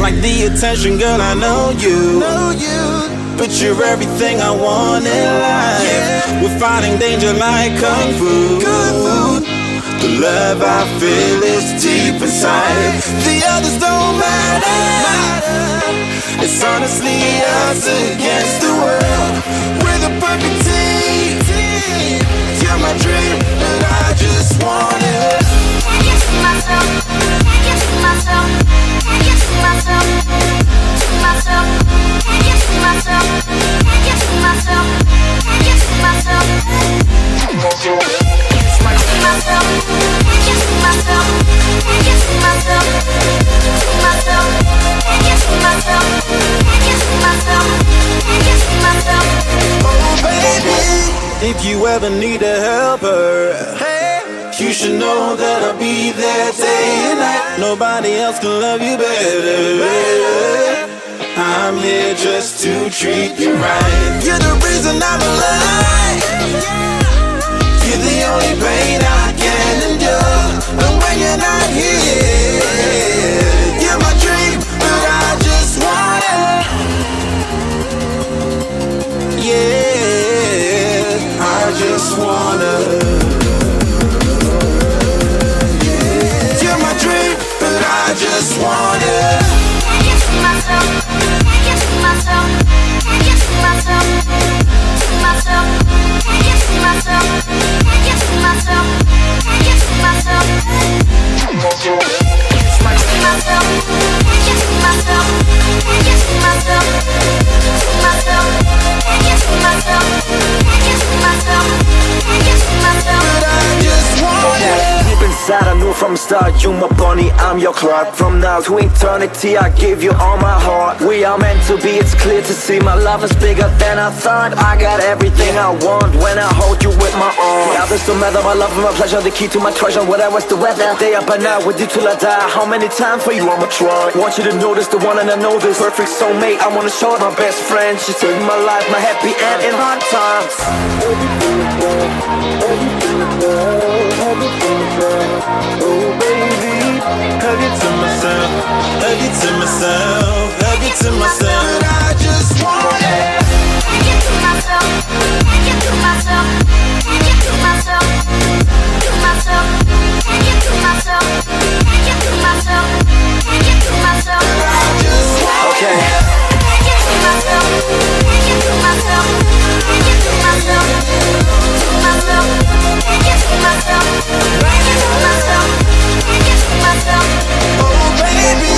Like the attention, girl, I know you. But you're everything I want in life. We're fighting danger like Kung Fu. The love I feel is deep inside. The others don't matter. It's honestly us against the world. We're the perfect team. You're my dream, and I just want it. Can't get to myself. Can't get to myself. Can't get to myself. To myself. Can't get to myself. Can't get to myself. Can't get to myself. It's my to myself. Can't get to myself. Can't get to myself. To myself. Can't get to myself. Can't get to myself. Can't get to myself. Oh baby, if you ever need a helper, you should know that I'll be there day and night. Nobody else can love you better. I'm here just to treat you right. You're the reason I'm alive. You're the only pain I can endure. And when you're not here, you're my dream, but I just want it. Yeah, I just wanna. I just want it. Can't get to myself. Can't get to myself. Can't get to myself. To myself. Can't get to myself. Can't get to myself. Can't get to myself. It's my to myself. Can't get to myself. Can't get to myself. To myself. Can't get to myself. Can't get to myself. Can't get to myself. But I just want it. Deep inside I knew from the start, you my bunny, I'm your Clark. From now to eternity I give you all my heart. We are meant to be, it's clear to see. My love is bigger than I thought. I got everything I want when I hold you with my arms. Now this don't matter, my love and my pleasure, the key to my treasure. Whatever's the weather, day up and night with you till I die. How many times for you I'ma try. Want you to know this, the one and I know this. Perfect soulmate, I wanna show it. My best friend, she saved my life, my happy end in hard times. Oh baby, hug it to myself, hug it to myself, hug it to myself. I just want it. Can't get to myself. Can't get to myself. Can't get to myself. To myself. Can't get to myself. Can't get to myself. Can't get to myself. I just want Okay. it. Can't get to myself. Can't get to myself. Can't get to myself. To myself. Can't get to myself. Can't get to myself. Can't get to myself. Oh baby.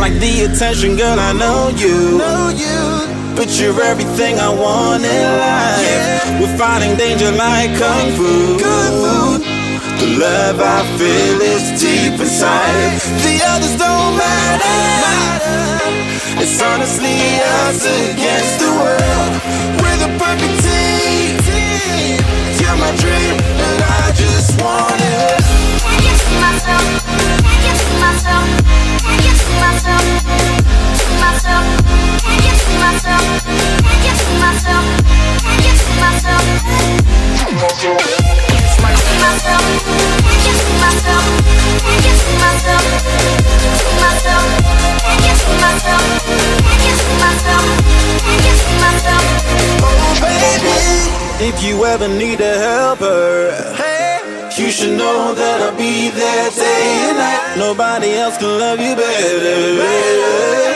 Like the attention, girl, I know you. But you're everything I want in life. We're fighting danger like Kung Fu. The love I feel is deep inside. The others don't matter. It's honestly us against the world. We're the perfect team. You're my dream, and I just want it. Can't get to myself. Can't get to myself. Can't get to myself. To myself. Can't get to myself. Can't get to myself. Can't get to myself. It's my to myself. Can't get to myself. Can't get to myself. To myself. Can't get to myself. Can't get to myself. Can't get to myself. Oh baby, if you ever need a helper, you should know that I'll be there day and night. Nobody else can love you better.